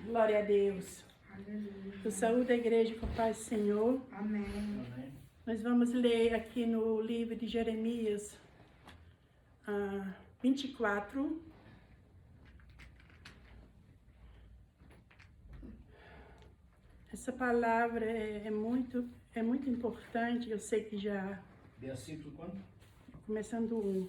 Glória a Deus. Eu saúdo a igreja com a paz do Senhor. Amém. Nós vamos ler aqui no livro de Jeremias 24. Essa palavra é muito importante. Eu sei que já... Versículo quanto? Começando 1.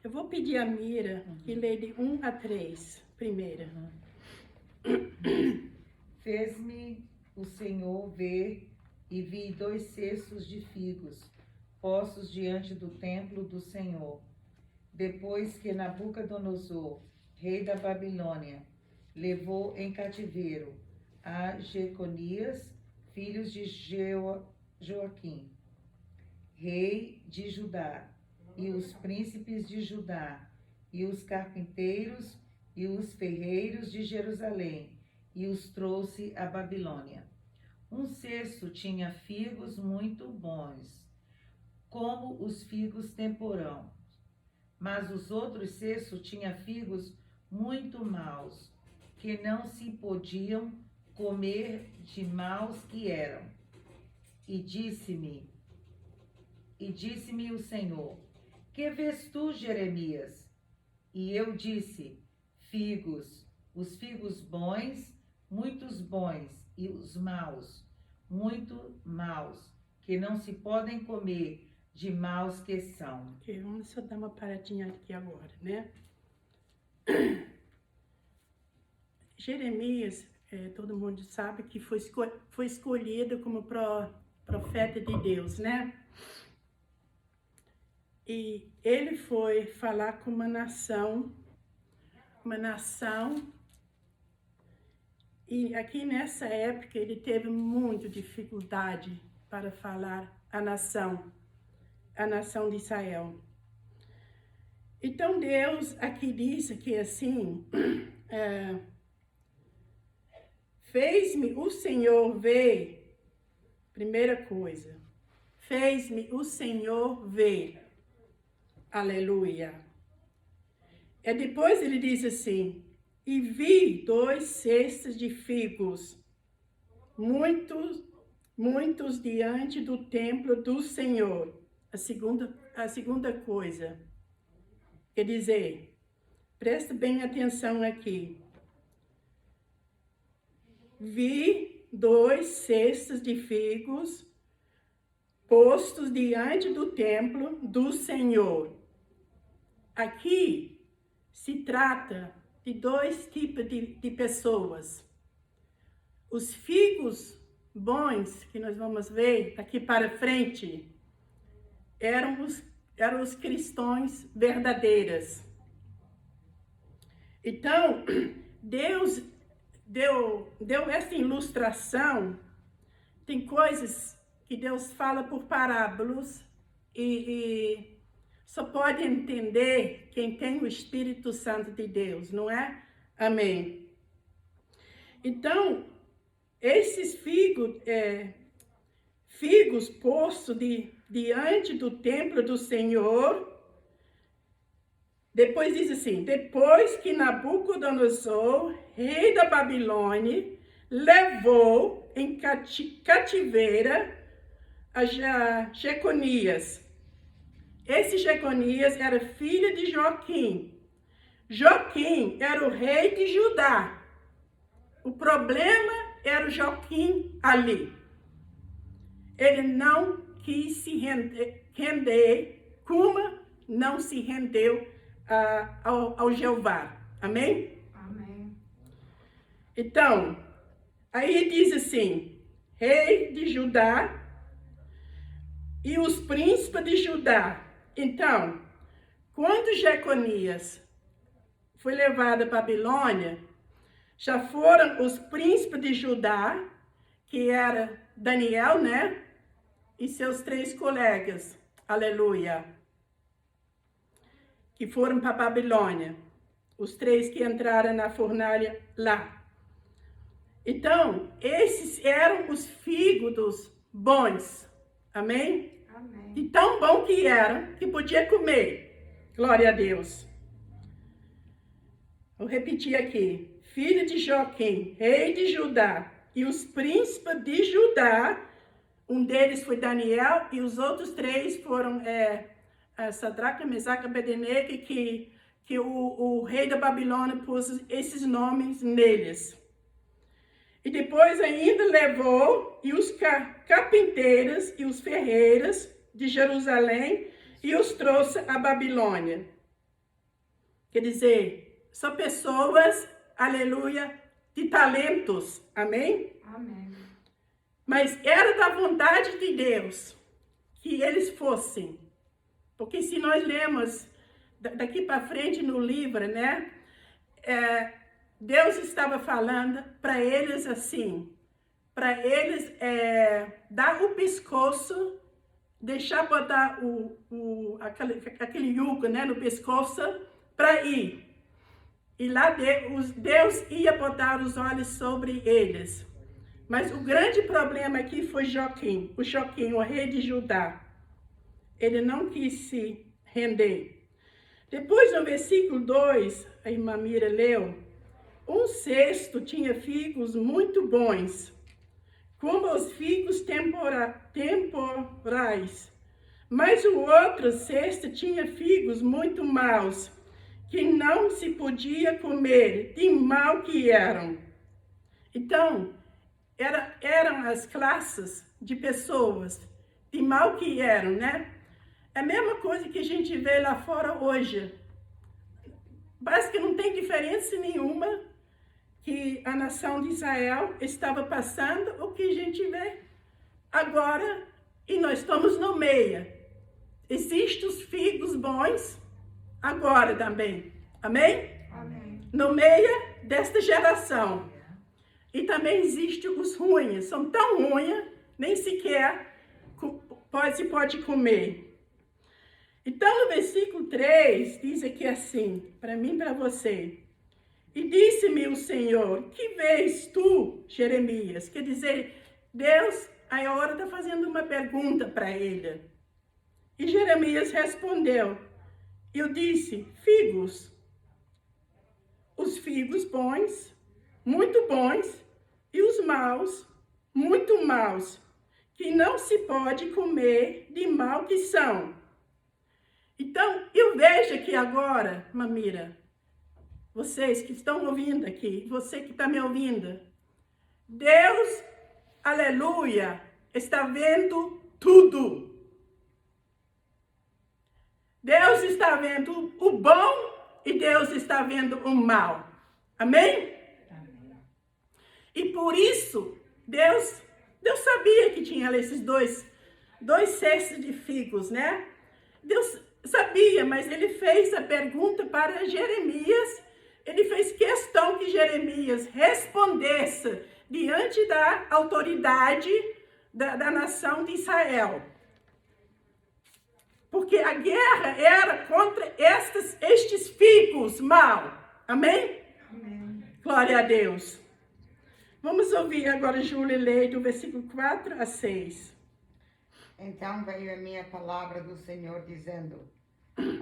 Eu vou pedir a Mira que lê de 1 a 3, primeira. Fez-me o Senhor ver e vi 2 cestos de figos postos diante do templo do Senhor. Depois que Nabucodonosor, rei da Babilônia, levou em cativeiro a Jeconias, filhos de Joaquim, rei de Judá, e os príncipes de Judá, e os carpinteiros e os ferreiros de Jerusalém, e os trouxe à Babilônia. Um cesto tinha figos muito bons, como os figos temporão, mas os outros cestos tinham figos muito maus, que não se podiam comer de maus que eram. E disse-me o Senhor: que vês tu, Jeremias? E eu disse: figos, os figos bons, muitos bons, e os maus, muito maus, que não se podem comer de maus que são. Ok, vamos só dar uma paradinha aqui agora, né? Jeremias, todo mundo sabe que foi escolhido como profeta de Deus, né? E ele foi falar com uma nação, e aqui nessa época ele teve muita dificuldade para falar a nação de Israel. Então Deus aqui diz que assim, fez-me o Senhor ver, primeira coisa, fez-me o Senhor ver. Aleluia. E depois ele diz assim: e vi 2 cestos de figos, muitos diante do templo do Senhor. A segunda coisa, quer dizer, presta bem atenção aqui. Vi 2 cestos de figos postos diante do templo do Senhor. Aqui se trata de 2 tipos de pessoas. Os figos bons, que nós vamos ver daqui para frente, eram os cristãos verdadeiros. Então, Deus deu essa ilustração. Tem coisas que Deus fala por parábolas e só pode entender quem tem o Espírito Santo de Deus, não é? Amém. Então, esses figos postos diante do templo do Senhor, depois diz assim: depois que Nabucodonosor, rei da Babilônia, levou em cativeira a Jeconias. Esse Jeconias era filho de Joaquim. Joaquim era o rei de Judá. O problema era o Joaquim ali. Ele não quis se render, como não se rendeu ao Jeová. Amém? Amém. Então, aí diz assim: rei de Judá e os príncipes de Judá. Então, quando Jeconias foi levado à Babilônia, já foram os príncipes de Judá, que era Daniel, né? E seus 3 colegas, aleluia, que foram para a Babilônia. Os 3 que entraram na fornalha lá. Então, esses eram os figos bons. Amém? Amém. E tão bom que eram, que podia comer. Glória a Deus. Vou repetir aqui. Filho de Joaquim, rei de Judá, e os príncipes de Judá, um deles foi Daniel, e os outros 3 foram Sadraque, Mesaque e Abednego, que o rei da Babilônia pôs esses nomes neles. E depois ainda levou e os carpinteiros e os ferreiros de Jerusalém e os trouxe à Babilônia. Quer dizer, são pessoas, aleluia, de talentos, amém? Amém. Mas era da vontade de Deus que eles fossem. Porque se nós lemos daqui para frente no livro, né? Deus estava falando para eles assim, para eles dar o pescoço, deixar botar aquele jugo, né, no pescoço para ir. E lá Deus ia botar os olhos sobre eles. Mas o grande problema aqui foi Joaquim, o rei de Judá. Ele não quis se render. Depois, no versículo 2, a irmã Mira leu, um cesto tinha figos muito bons, como os figos temporais. Mas o outro cesto tinha figos muito maus, que não se podia comer, de mal que eram. Então, eram as classes de pessoas, de mal que eram, né? É a mesma coisa que a gente vê lá fora hoje. Parece que não tem diferença nenhuma que a nação de Israel estava passando, o que a gente vê agora, e nós estamos no meio. Existem os figos bons agora também, amém? Amém. No meio desta geração. E também existem os ruins, são tão ruins, nem sequer se pode comer. Então, no versículo 3, diz aqui assim, para mim e para você. E disse-me o Senhor, que vês tu, Jeremias? Quer dizer, Deus, a hora está fazendo uma pergunta para ele. E Jeremias respondeu, eu disse, figos. Os figos bons, muito bons, e os maus, muito maus, que não se pode comer de mal que são. Então, eu vejo aqui agora, Mamira, vocês que estão ouvindo aqui, você que está me ouvindo, Deus, aleluia, está vendo tudo. Deus está vendo o bom e Deus está vendo o mal. Amém? Amém. E por isso, Deus sabia que tinha esses dois cestos de figos, né? Deus sabia, mas ele fez a pergunta para Jeremias. Ele fez questão que Jeremias respondesse diante da autoridade da nação de Israel. Porque a guerra era contra estes figos mal. Amém? Amém. Glória a Deus. Vamos ouvir agora Júlia ler do versículo 4 a 6. Então veio a minha palavra do Senhor dizendo,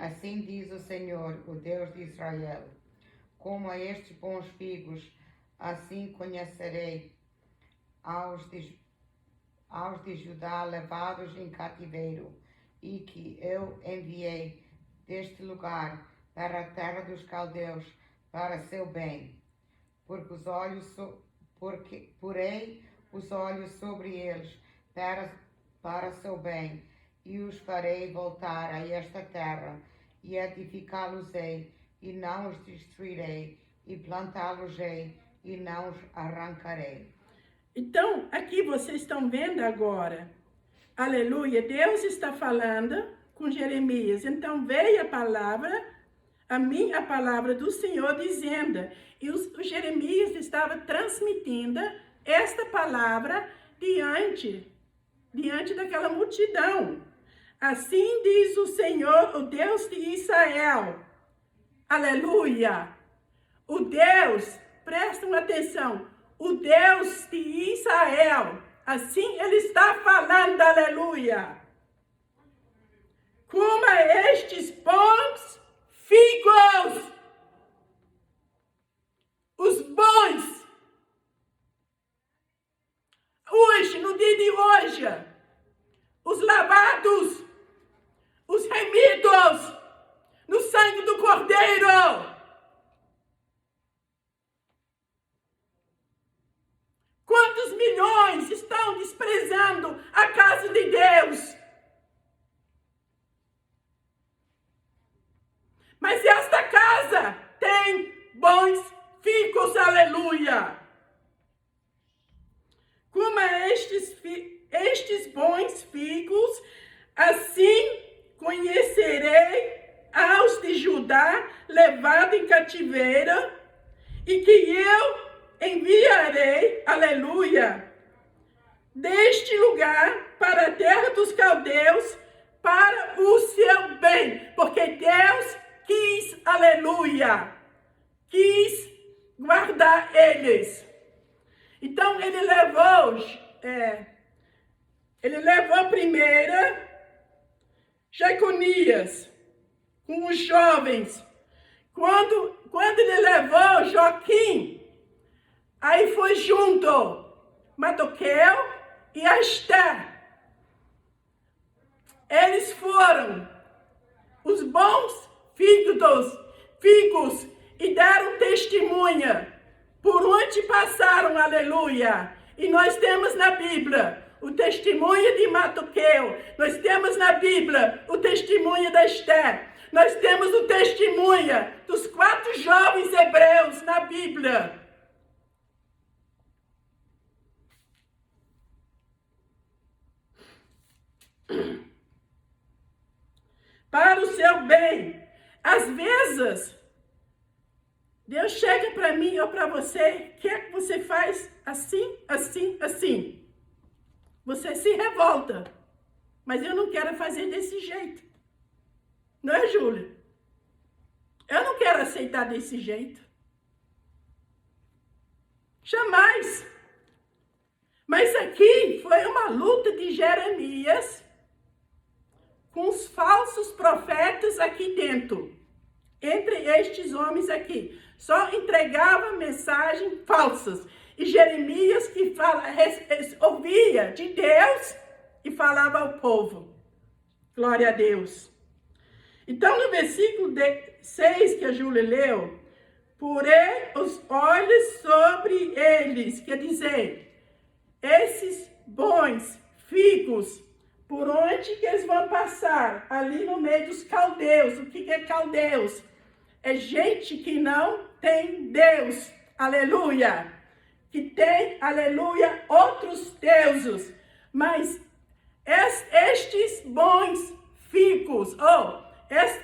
assim diz o Senhor, o Deus de Israel, como a estes bons figos, assim conhecerei aos de Judá levados em cativeiro, e que eu enviei deste lugar para a terra dos caldeus, para seu bem, porei os olhos sobre eles para seu bem, e os farei voltar a esta terra, e edificá-los-ei, e não os destruirei, e plantá-los-ei, e não os arrancarei. Então, aqui vocês estão vendo agora, aleluia, Deus está falando com Jeremias. Então veio a palavra do Senhor dizendo, e o Jeremias estava transmitindo esta palavra diante daquela multidão. Assim diz o Senhor, o Deus de Israel. Aleluia! O Deus, prestem atenção, o Deus de Israel, assim ele está falando, aleluia. Coma estes bons figos, os bons. Hoje, no dia de hoje, os lavados, os remidos no sangue do Cordeiro. Quantos milhões estão desprezando a casa de Deus? Mas esta casa tem bons figos, aleluia. Como estes bons figos, assim conhecerei aos de Judá levado em cativeiro, e que eu enviarei, aleluia, deste lugar para a terra dos caldeus, para o seu bem, porque Deus quis, aleluia, quis guardar eles. Então ele levou primeiro Jeconias com os jovens. Quando ele levou Joaquim, aí foi junto Mardoqueu e Esther. Eles foram os bons figos e deram testemunha por onde passaram, aleluia. E nós temos na Bíblia o testemunho de Mardoqueu, nós temos na Bíblia o testemunho da Esther, nós temos o testemunho dos 4 jovens hebreus na Bíblia. Para o seu bem. Às vezes, Deus chega para mim ou para você, quer que você faz assim, assim, assim. Você se revolta. Mas eu não quero fazer desse jeito. Não é, Júlia? Eu não quero aceitar desse jeito. Jamais. Mas aqui foi uma luta de Jeremias com os falsos profetas aqui dentro. Entre estes homens aqui. Só entregava mensagens falsas. E Jeremias que ouvia de Deus e falava ao povo. Glória a Deus. Então, no versículo 6 que a Júlia leu, porei os olhos sobre eles, quer dizer, esses bons figos, por onde que eles vão passar? Ali no meio dos caldeus. O que é caldeus? É gente que não tem Deus. Aleluia. Que tem, aleluia, outros deuses. Mas estes bons figos,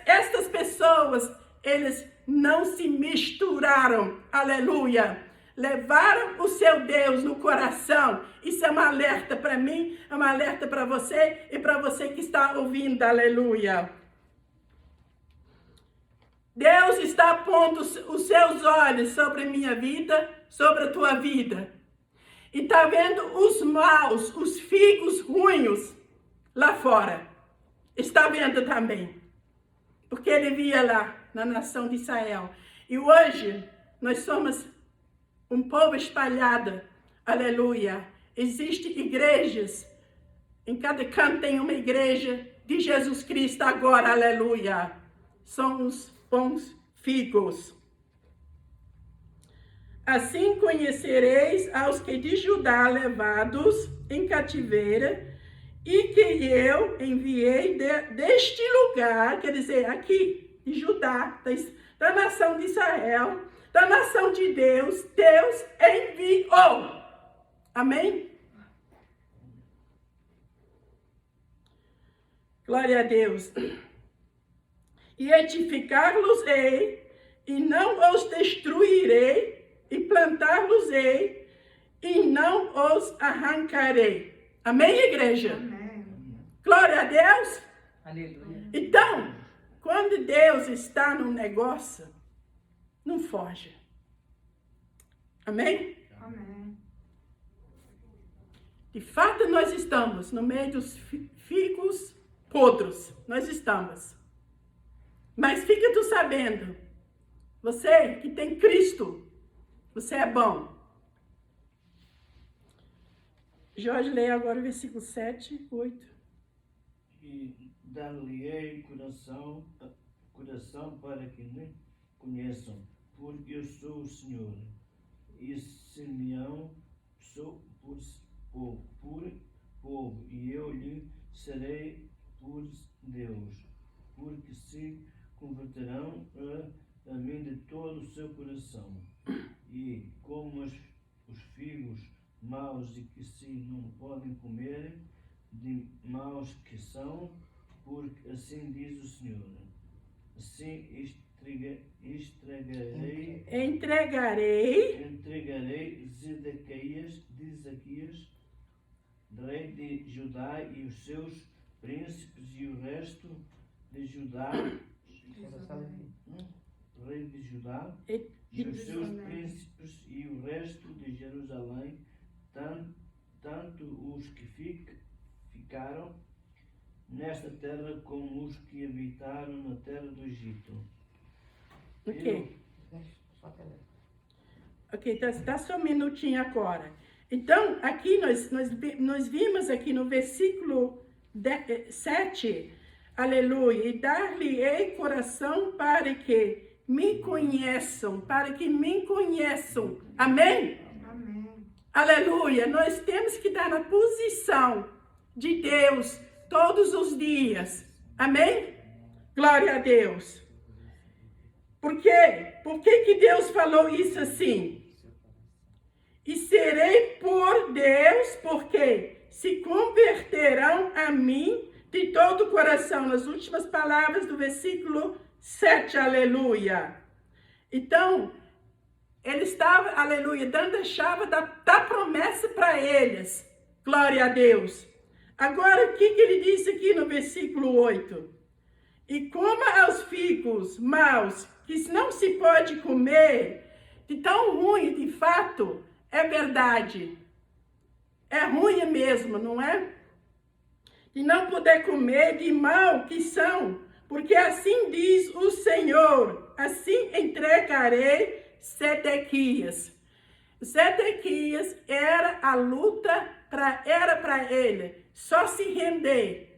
estas pessoas, eles não se misturaram. Aleluia. Levaram o seu Deus no coração. Isso é um alerta para mim, é um alerta para você e para você que está ouvindo. Aleluia. Deus está pondo os seus olhos sobre a minha vida, sobre a tua vida. E está vendo os maus, os figos ruins lá fora. Está vendo também. Porque ele via lá na nação de Israel. E hoje nós somos um povo espalhado, aleluia. Existem igrejas, em cada canto tem uma igreja de Jesus Cristo agora, aleluia. São os bons figos. Assim conhecereis aos que de Judá levados em cativeiro, e que eu enviei deste lugar, quer dizer, aqui, de Judá, da nação de Israel, da nação de Deus, Deus enviou. Amém? Glória a Deus. E edificar-los-ei, e não os destruirei, e plantar-los-ei, e não os arrancarei. Amém, igreja? Amém. Glória a Deus. Aleluia. Então, quando Deus está no negócio, não foge. Amém? Amém. De fato, nós estamos no meio dos figos podres. Nós estamos. Mas fica tu sabendo, você que tem Cristo, você é bom. Jorge, leia agora o versículo 7, 8. E dar-lhe-ei coração para que me conheçam, porque eu sou o Senhor, e Simeão sou por povo, e eu lhe serei por Deus, porque se converterão a mim de todo o seu coração, e como os figos maus e que se não podem comer, de maus que são, porque assim diz o Senhor. Assim entregarei Zedequias, rei de Judá, e os seus príncipes, e o resto de Judá, rei de Judá, e os seus príncipes, e o resto de Jerusalém, tanto os que ficaram nesta terra como os que habitaram na terra do Egito. Ok. Ok, dá só um minutinho agora. Então, aqui nós vimos aqui no versículo 7, aleluia, e dar-lhe-ei coração para que me conheçam, Amém? Amém. Aleluia, nós temos que estar na posição de Deus todos os dias. Amém? Glória a Deus. Por quê? Por que Deus falou isso assim? E serei por Deus, porque se converterão a mim de todo o coração. Nas últimas palavras do versículo 7, aleluia. Então, ele estava, aleluia, dando a chave da promessa para eles. Glória a Deus. Agora, o que ele diz aqui no versículo 8? E coma aos figos maus, que não se pode comer, de tão ruim, de fato, é verdade. É ruim mesmo, não é? E não poder comer de mal que são, porque assim diz o Senhor, assim entregarei Zedequias. Zedequias era a luta, era para ele só se render.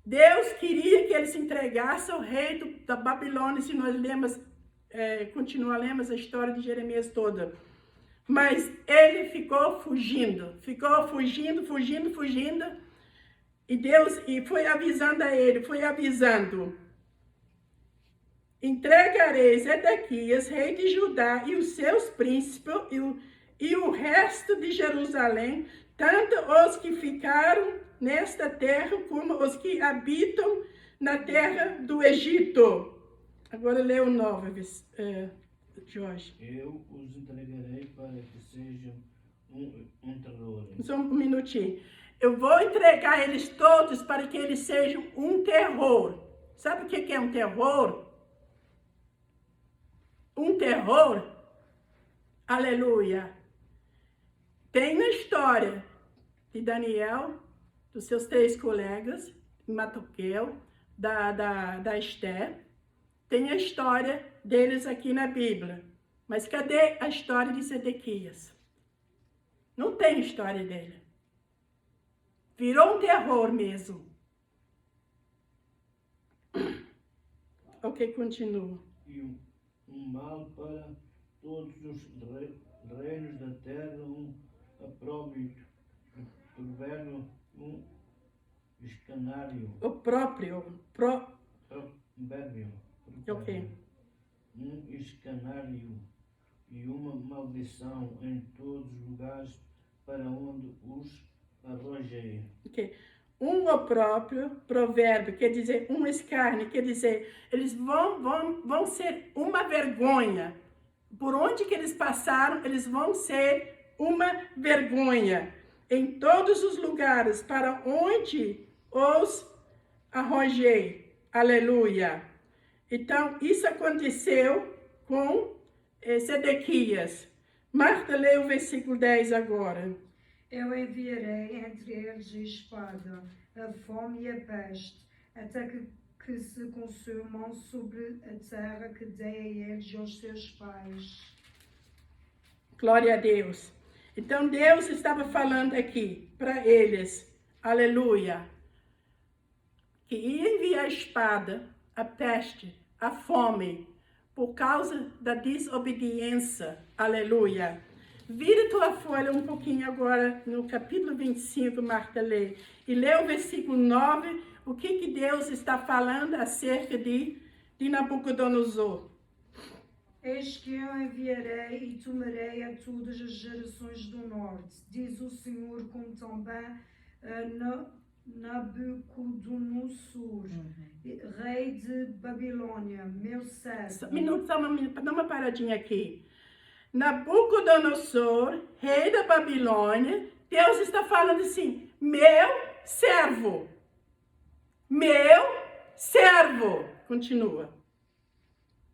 Deus queria que ele se entregasse ao rei da Babilônia, se nós lemos, continuamos a história de Jeremias toda. Mas ele ficou fugindo. E Deus foi avisando a ele, entregarei Zedequias, rei de Judá, e os seus príncipes, e o resto de Jerusalém, tanto os que ficaram nesta terra, como os que habitam na terra do Egito. Agora lê o 9, Jorge. Eu os entregarei para que sejam um terror. Só um minutinho. Eu vou entregar eles todos para que eles sejam um terror. Sabe o que é um terror? Um terror, aleluia, tem na história de Daniel, dos seus 3 colegas, Matoquel, da Esther, tem a história deles aqui na Bíblia. Mas cadê a história de Zedequias? Não tem história dele. Virou um terror mesmo. Ok, continua. E um mal para todos os reinos da terra, opróbrio, provérbio, escanário. O próprio. Provérbio. Ok. Escanário e uma maldição em todos os lugares para onde os arrojei. Ok. Opróprio, provérbio, quer dizer, escárnio, quer dizer, eles vão ser uma vergonha. Por onde que eles passaram, eles vão ser uma vergonha. Em todos os lugares para onde os arrojei. Aleluia. Então, isso aconteceu com Zedequias. Marta, lê o versículo 10 agora. Eu enviarei entre eles a espada, a fome e a peste, até que que se consumam sobre a terra que dei a eles e aos seus pais. Glória a Deus. Então Deus estava falando aqui para eles, aleluia, que ia enviar a espada, a peste, a fome, por causa da desobediência, aleluia. Vira tua folha um pouquinho agora no capítulo 25, Marta, lê. E lê o versículo 9, o que Deus está falando acerca de Nabucodonosor. Eis que eu enviarei e tomarei a todas as gerações do norte, diz o Senhor, como também Nabucodonosor, rei de Babilônia, meu servo. Só dá uma paradinha aqui. Nabucodonosor, rei da Babilônia, Deus está falando assim, meu servo. Meu servo. Continua.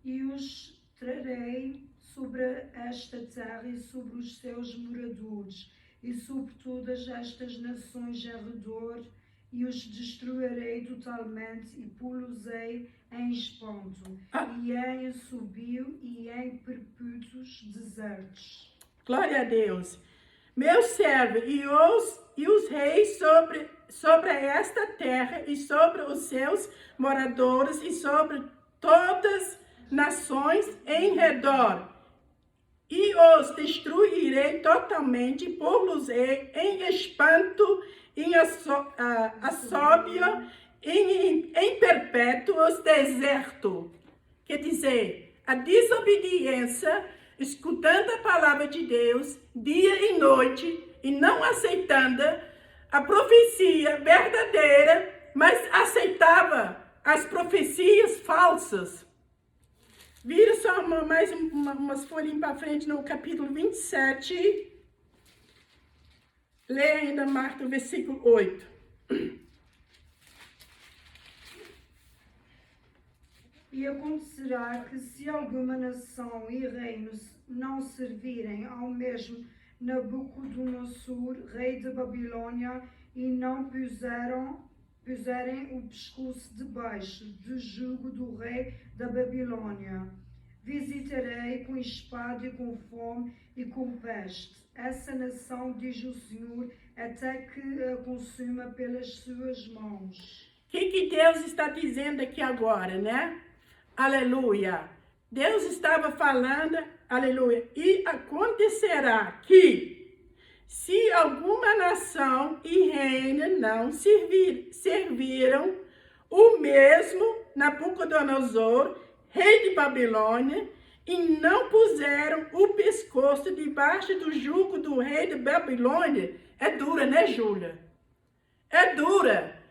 E os trarei sobre esta terra e sobre os seus moradores, e sobre todas estas nações ao redor, e os destruirei totalmente, e pô-los-ei em espanto, e em assobio, e em perpétuos desertos. Glória a Deus. Meu servo, e os reis sobre esta terra, e sobre os seus moradores, e sobre todas as nações em redor, e os destruirei totalmente, pô-los-ei em espanto, em assobio, em perpétuos deserto. Quer dizer, a desobediência, escutando a palavra de Deus, dia e noite, e não aceitando a profecia verdadeira, mas aceitava as profecias falsas. Vira só umas folhinhas para frente no capítulo 27. Lê ainda, Marta, o versículo 8. E acontecerá que se alguma nação e reinos não servirem ao mesmo Nabucodonosor, rei de Babilônia, e não puserem o pescoço debaixo do jugo do rei da Babilônia, visitarei com espada e com fome e com peste essa nação, diz o Senhor, até que a consuma pelas suas mãos. O que Deus está dizendo aqui agora, né? Aleluia. Deus estava falando, aleluia. E acontecerá que, se alguma nação e reino não serviram o mesmo Nabucodonosor, rei de Babilônia, e não puseram o pescoço debaixo do jugo do rei de Babilônia. É dura, né, Júlia? É dura.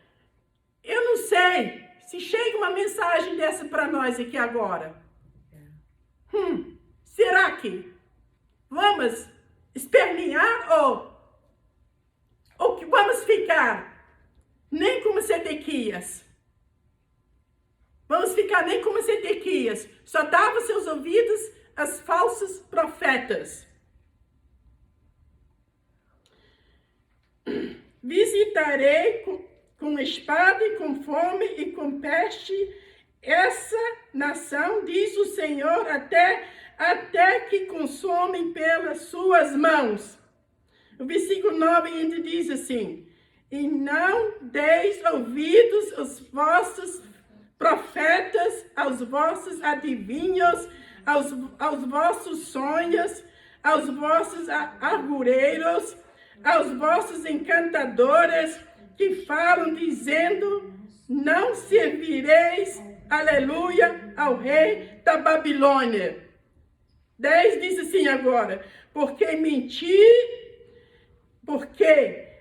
Eu não sei se chega uma mensagem dessa para nós aqui agora. Será que vamos espernear ou que vamos ficar nem como Sedequias? Vamos ficar nem como Sedequias, só dava seus ouvidos às falsos profetas. Visitarei com espada e com fome e com peste essa nação, diz o Senhor, até que consomem pelas suas mãos. O versículo 9 ainda diz assim: e não deis ouvidos aos vossos profetas, aos vossos adivinhos, aos vossos sonhos, aos vossos argureiros, aos vossos encantadores, que falam dizendo, não servireis, aleluia, ao rei da Babilônia. 10 diz assim agora, porque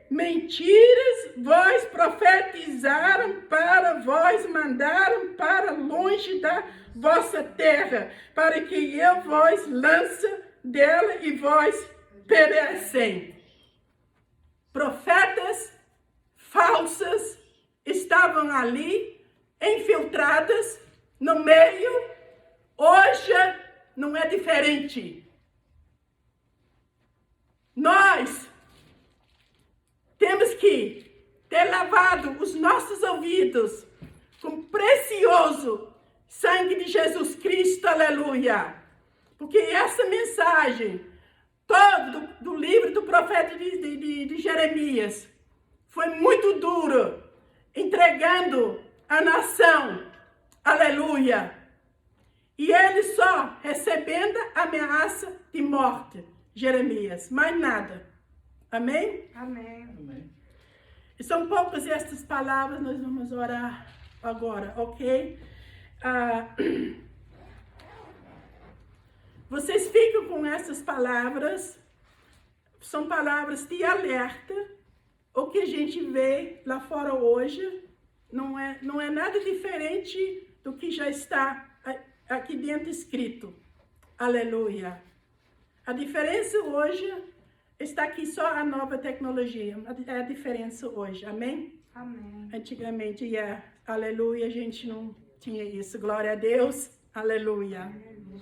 mentiras vós profetizaram para vós, mandaram para longe da vossa terra, para que eu vos lance dela e vós perecem. Profetas falsas estavam ali, infiltradas no meio. Hoje não é diferente. Nós temos que ter lavado os nossos ouvidos com preciosidade precioso sangue de Jesus Cristo, aleluia. Porque essa mensagem, todo do livro do profeta de Jeremias, foi muito duro, entregando a nação, aleluia. E ele só recebendo a ameaça de morte, Jeremias, mais nada. Amém? Amém. Amém. E são poucas estas palavras, nós vamos orar agora, ok? Vocês ficam com essas palavras, são palavras de alerta. O que a gente vê lá fora hoje não é nada diferente do que já está aqui dentro escrito. Aleluia. A diferença hoje está aqui só a nova tecnologia. É a diferença hoje. Amém? Amém. Antigamente, aleluia, a gente não tinha isso. Glória a Deus. Aleluia.